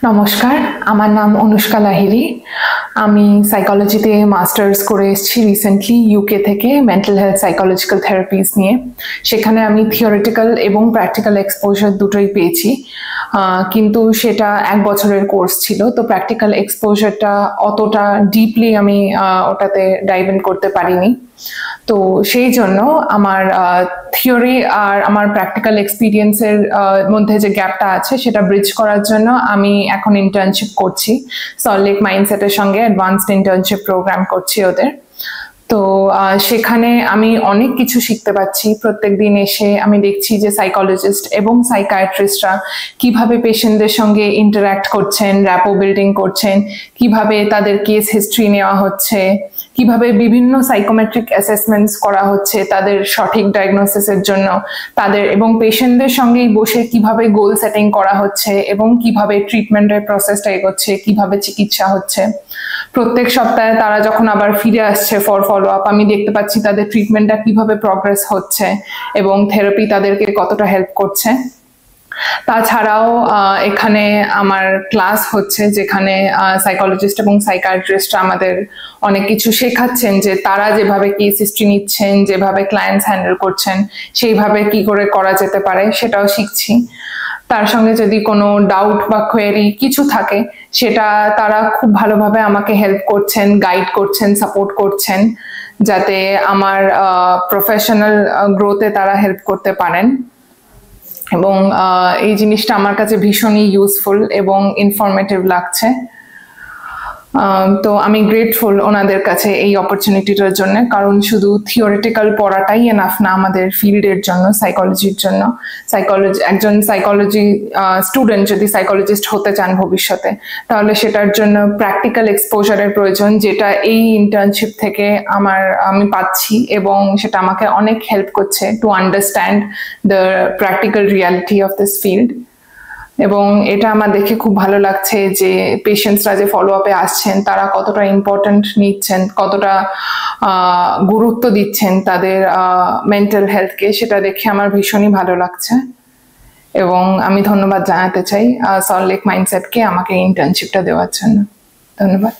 নমস্কার, আমার নাম অনুষ্কা লাহিড়ী। আমি সাইকোলজিতে মাস্টার্স করে এসেছি রিসেন্টলি ইউকে থেকে মেন্টাল হেলথ সাইকোলজিক্যাল থেরাপিস নিয়ে। সেখানে আমি থিওরিটিক্যাল এবং প্র্যাকটিক্যাল এক্সপোজার দুটোই পেয়েছি, কিন্তু সেটা 1 বছরের কোর্স ছিল। তো প্র্যাকটিক্যাল এক্সপোজারটা অতটা ডিপলি আমি ওটাতে ডাইভ ইন করতে পারিনি। তো সেই জন্য আমার থিওরি আর আমার প্র্যাকটিক্যাল এক্সপিরিয়েন্সের মধ্যে যে গ্যাপটা আছে সেটা ব্রিজ করার জন্য আমি এখন ইন্টার্নশিপ করছি। সল্ট লেক মাইন্ডসেটের সঙ্গে অ্যাডভান্সড ইন্টার্নশিপ প্রোগ্রাম করছি ওদের। তো সেখানে আমি অনেক কিছু শিখতে পাচ্ছি। প্রত্যেকদিন এসে আমি দেখছি যে সাইকোলজিস্ট এবং সাইকিয়াট্রিস্টরা কিভাবে পেশেন্টদের সঙ্গে ইন্টারঅ্যাক্ট করছেন, র্যাপো বিল্ডিং করছেন, কিভাবে তাদের কেস হিস্ট্রি নেওয়া হচ্ছে, কিভাবে বিভিন্ন সাইকোমেট্রিক অ্যাসেসমেন্টস করা হচ্ছে তাদের সঠিক ডায়াগনোসিসের জন্য, তাদের এবং পেশেন্টদের সঙ্গেই বসে কিভাবে গোল সেটিং করা হচ্ছে এবং কিভাবে ট্রিটমেন্টের প্রসেসটা এগোচ্ছে, কিভাবে চিকিৎসা হচ্ছে। প্রত্যেক সপ্তাহে তারা যখন আবার ফিরে আসছে ফর ফলো আপ, আমি দেখতে পাচ্ছি তাদের ট্রিটমেন্টটা কিভাবে প্রগ্রেস হচ্ছে এবং থেরাপি তাদেরকে কতটা হেল্প করছে। তাছাড়াও এখানে আমার ক্লাস হচ্ছে যেখানে সাইকোলজিস্ট এবং সাইকিয়াট্রিস্টরা আমাদের অনেক কিছু শেখাচ্ছেন, যে তারা যেভাবে কেস হিস্ট্রি নিচ্ছেন, যেভাবে ক্লায়েন্টস হ্যান্ডেল করছেন, সেইভাবে কি করে করা যেতে পারে সেটাও শিখছি। তার সঙ্গে যদি কোনো ডাউট বা কোয়েরি কিছু থাকে সেটা তারা খুব ভালোভাবে আমাকে হেল্প করছেন, গাইড করছেন, সাপোর্ট করছেন, যাতে আমার প্রফেশনাল গ্রোথে তারা হেল্প করতে পারেন। এবং এই জিনিসটা আমার কাছে ভীষণই ইউজফুল এবং ইনফরমেটিভ লাগছে। তো আমি গ্রেটফুল ওনাদের কাছে এই অপরচুনিটিটার জন্য, কারণ শুধু থিওরিটিক্যাল পড়াটাই এনাফ না আমাদের ফিল্ডের জন্য, সাইকোলজির জন্য। একজন সাইকোলজি স্টুডেন্ট যদি সাইকোলজিস্ট হতে চান ভবিষ্যতে, তাহলে সেটার জন্য প্র্যাকটিক্যাল এক্সপোজারের প্রয়োজন, যেটা এই ইন্টার্নশিপ থেকে আমি পাচ্ছি এবং সেটা আমাকে অনেক হেল্প করছে to understand the practical reality of this field. এবং এটা আমার দেখে খুব ভালো লাগছে যে পেশেন্টসরা যে ফলো আপে আসছেন তারা কতটা ইম্পর্টেন্ট নিচ্ছেন, কতটা গুরুত্ব দিচ্ছেন তাদের মেন্টাল হেলথকে, সেটা দেখে আমার ভীষণই ভালো লাগছে। এবং আমি ধন্যবাদ জানাতে চাই সল্ট লেক মাইন্ডসেটকে আমাকে ইন্টার্নশিপটা দেওয়ার জন্য। ধন্যবাদ।